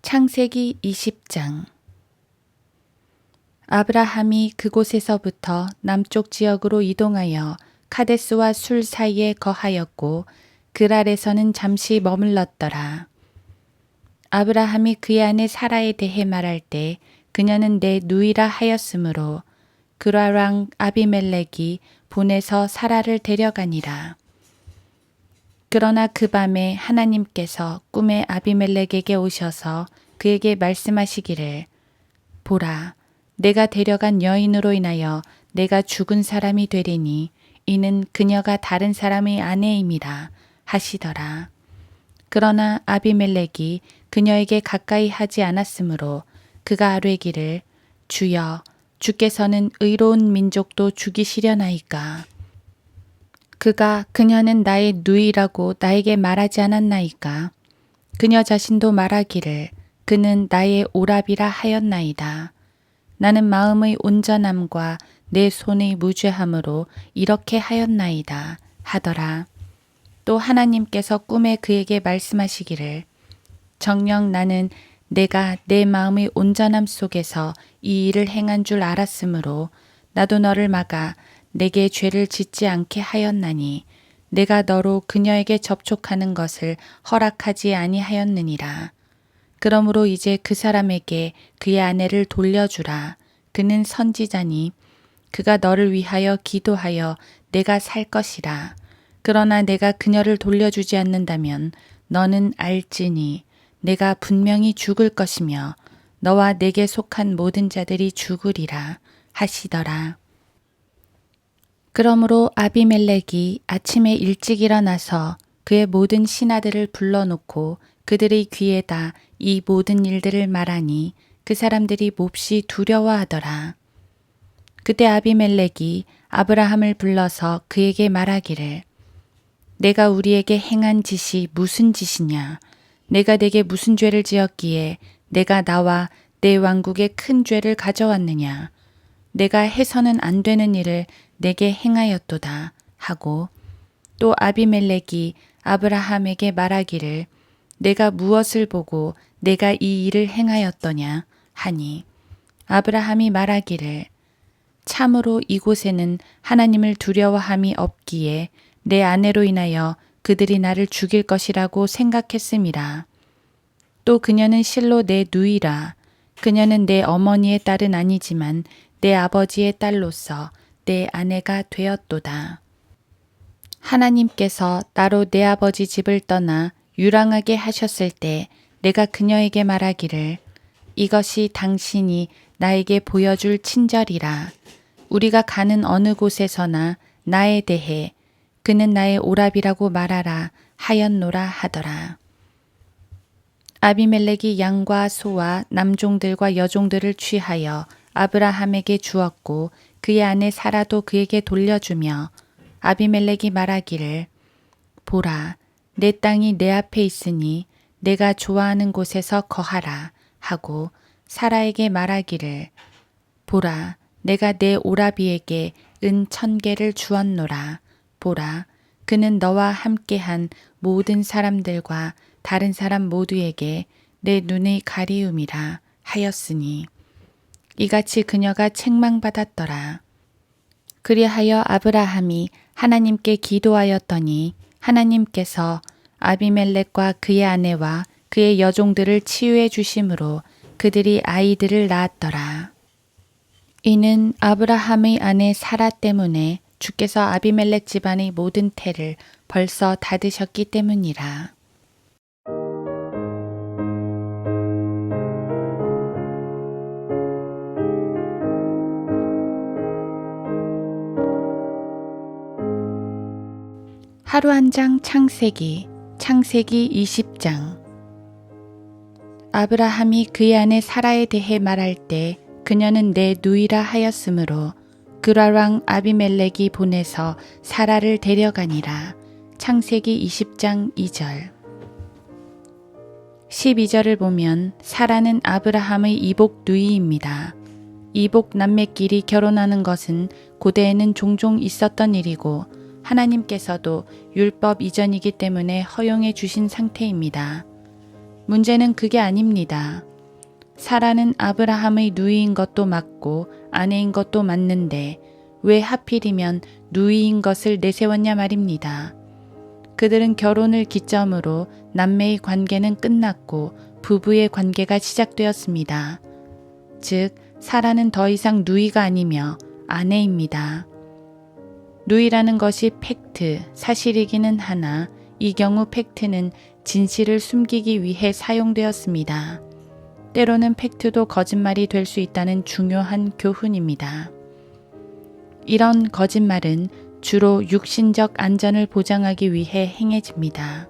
창세기 20장. 아브라함이 그곳에서부터 남쪽 지역으로 이동하여 카데스와 술 사이에 거하였고 그랄에서는 잠시 머물렀더라. 아브라함이 그의 아내 사라에 대해 말할 때 그녀는 내 누이라 하였으므로 그랄 왕 아비멜렉이 보내서 사라를 데려가니라. 그러나 그 밤에 하나님께서 꿈에 아비멜렉에게 오셔서 그에게 말씀하시기를 보라, 내가 데려간 여인으로 인하여 내가 죽은 사람이 되리니 이는 그녀가 다른 사람의 아내임이라 하시더라. 그러나 아비멜렉이 그녀에게 가까이 하지 않았으므로 그가 아뢰기를 주여, 주께서는 의로운 민족도 죽이시려나이까. 그가 그녀는 나의 누이라고 나에게 말하지 않았나이까. 그녀 자신도 말하기를 그는 나의 오라비라 하였나이다. 나는 마음의 온전함과 내 손의 무죄함으로 이렇게 하였나이다 하더라. 또 하나님께서 꿈에 그에게 말씀하시기를 정녕 나는 내가 내 마음의 온전함 속에서 이 일을 행한 줄 알았으므로 나도 너를 막아 내게 죄를 짓지 않게 하였나니 내가 너로 그녀에게 접촉하는 것을 허락하지 아니하였느니라. 그러므로 이제 그 사람에게 그의 아내를 돌려주라. 그는 선지자니 그가 너를 위하여 기도하여 내가 살 것이라. 그러나 내가 그녀를 돌려주지 않는다면 너는 알지니 내가 분명히 죽을 것이며 너와 내게 속한 모든 자들이 죽으리라 하시더라. 그러므로 아비멜렉이 아침에 일찍 일어나서 그의 모든 신하들을 불러놓고 그들의 귀에다 이 모든 일들을 말하니 그 사람들이 몹시 두려워하더라. 그때 아비멜렉이 아브라함을 불러서 그에게 말하기를 내가 우리에게 행한 짓이 무슨 짓이냐? 내가 내게 무슨 죄를 지었기에 내가 나와 내 왕국에 큰 죄를 가져왔느냐? 내가 해서는 안 되는 일을 내게 행하였도다 하고 또 아비멜렉이 아브라함에게 말하기를 내가 무엇을 보고 내가 이 일을 행하였더냐 하니 아브라함이 말하기를 참으로 이곳에는 하나님을 두려워함이 없기에 내 아내로 인하여 그들이 나를 죽일 것이라고 생각했음이라. 또 그녀는 실로 내 누이라. 그녀는 내 어머니의 딸은 아니지만 내 아버지의 딸로서 내 아내가 되었도다. 하나님께서 나로 내 아버지 집을 떠나 유랑하게 하셨을 때 내가 그녀에게 말하기를 이것이 당신이 나에게 보여줄 친절이라. 우리가 가는 어느 곳에서나 나에 대해 그는 나의 오라비라고 말하라 하였노라 하더라. 아비멜렉이 양과 소와 남종들과 여종들을 취하여 아브라함에게 주었고 그의 아내 사라도 그에게 돌려주며 아비멜렉이 말하기를 보라, 내 땅이 내 앞에 있으니 내가 좋아하는 곳에서 거하라 하고 사라에게 말하기를 보라, 내가 내 오라비에게 은 1000개를 주었노라. 보라, 그는 너와 함께한 모든 사람들과 다른 사람 모두에게 내 눈의 가리움이라 하였으니 이같이 그녀가 책망받았더라. 그리하여 아브라함이 하나님께 기도하였더니 하나님께서 아비멜렉과 그의 아내와 그의 여종들을 치유해 주심으로 그들이 아이들을 낳았더라. 이는 아브라함의 아내 사라 때문에 주께서 아비멜렉 집안의 모든 태를 벌써 닫으셨기 때문이라. 하루 한 장 창세기 20장. 아브라함이 그의 아내 사라에 대해 말할 때 그녀는 내 누이라 하였으므로 그랄 왕 아비멜렉이 보내서 사라를 데려가니라. 창세기 20장 2절. 12절을 보면 사라는 아브라함의 이복 누이입니다. 이복 남매끼리 결혼하는 것은 고대에는 종종 있었던 일이고 하나님께서도 율법 이전이기 때문에 허용해 주신 상태입니다. 문제는 그게 아닙니다. 사라는 아브라함의 누이인 것도 맞고 아내인 것도 맞는데 왜 하필이면 누이인 것을 내세웠냐 말입니다. 그들은 결혼을 기점으로 남매의 관계는 끝났고 부부의 관계가 시작되었습니다. 즉, 사라는 더 이상 누이가 아니며 아내입니다. 누이라는 것이 팩트, 사실이기는 하나 이 경우 팩트는 진실을 숨기기 위해 사용되었습니다. 때로는 팩트도 거짓말이 될 수 있다는 중요한 교훈입니다. 이런 거짓말은 주로 육신적 안전을 보장하기 위해 행해집니다.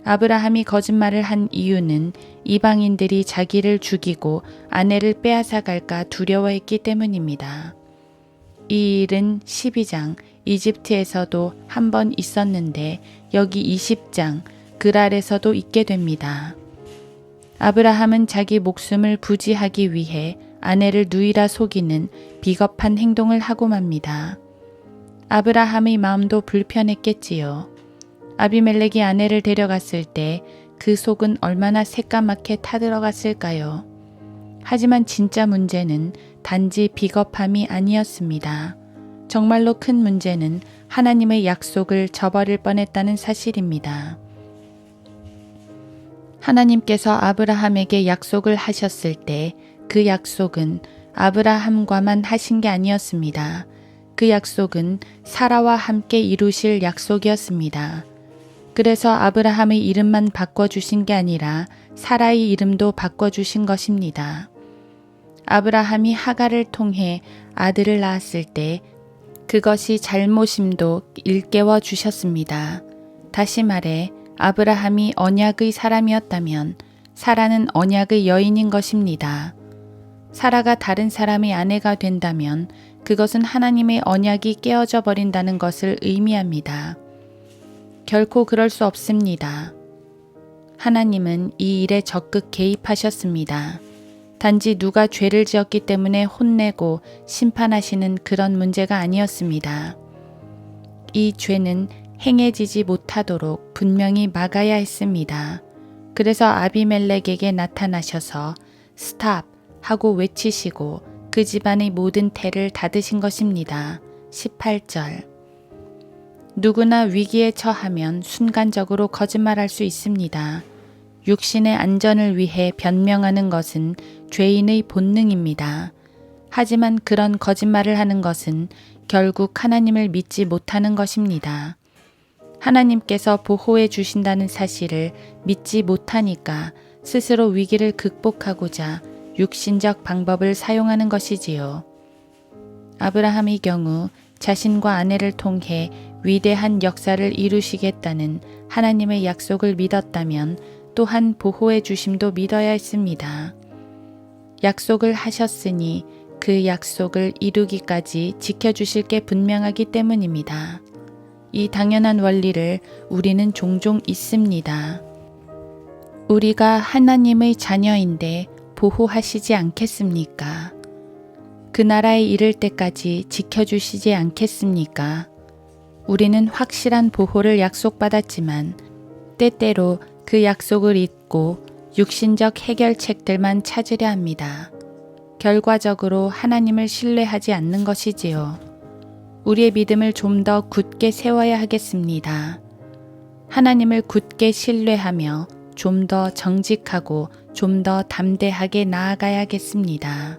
아브라함이 거짓말을 한 이유는 이방인들이 자기를 죽이고 아내를 빼앗아 갈까 두려워했기 때문입니다. 이 일은 12장 이집트에서도 한 번 있었는데 여기 20장 그랄에서도 있게 됩니다. 아브라함은 자기 목숨을 부지하기 위해 아내를 누이라 속이는 비겁한 행동을 하고 맙니다. 아브라함의 마음도 불편했겠지요. 아비멜렉이 아내를 데려갔을 때 그 속은 얼마나 새까맣게 타들어갔을까요? 하지만 진짜 문제는 단지 비겁함이 아니었습니다. 정말로 큰 문제는 하나님의 약속을 저버릴 뻔했다는 사실입니다. 하나님께서 아브라함에게 약속을 하셨을 때 그 약속은 아브라함과만 하신 게 아니었습니다. 그 약속은 사라와 함께 이루실 약속이었습니다. 그래서 아브라함의 이름만 바꿔주신 게 아니라 사라의 이름도 바꿔주신 것입니다. 아브라함이 하갈을 통해 아들을 낳았을 때 그것이 잘못임도 일깨워 주셨습니다. 다시 말해 아브라함이 언약의 사람이었다면 사라는 언약의 여인인 것입니다. 사라가 다른 사람의 아내가 된다면 그것은 하나님의 언약이 깨어져 버린다는 것을 의미합니다. 결코 그럴 수 없습니다. 하나님은 이 일에 적극 개입하셨습니다. 단지 누가 죄를 지었기 때문에 혼내고 심판하시는 그런 문제가 아니었습니다. 이 죄는 행해지지 못하도록 분명히 막아야 했습니다. 그래서 아비멜렉에게 나타나셔서 스탑 하고 외치시고 그 집안의 모든 태를 닫으신 것입니다. 18절. 누구나 위기에 처하면 순간적으로 거짓말할 수 있습니다. 육신의 안전을 위해 변명하는 것은 죄인의 본능입니다. 하지만 그런 거짓말을 하는 것은 결국 하나님을 믿지 못하는 것입니다. 하나님께서 보호해 주신다는 사실을 믿지 못하니까 스스로 위기를 극복하고자 육신적 방법을 사용하는 것이지요. 아브라함의 경우 자신과 아내를 통해 위대한 역사를 이루시겠다는 하나님의 약속을 믿었다면 또한 보호해 주심도 믿어야 했습니다. 약속을 하셨으니 그 약속을 이루기까지 지켜주실 게 분명하기 때문입니다. 이 당연한 원리를 우리는 종종 잊습니다. 우리가 하나님의 자녀인데 보호하시지 않겠습니까? 그 나라에 이를 때까지 지켜주시지 않겠습니까? 우리는 확실한 보호를 약속받았지만 때때로 그 약속을 잊고 육신적 해결책들만 찾으려 합니다. 결과적으로 하나님을 신뢰하지 않는 것이지요. 우리의 믿음을 좀 더 굳게 세워야 하겠습니다. 하나님을 굳게 신뢰하며 좀 더 정직하고 좀 더 담대하게 나아가야겠습니다.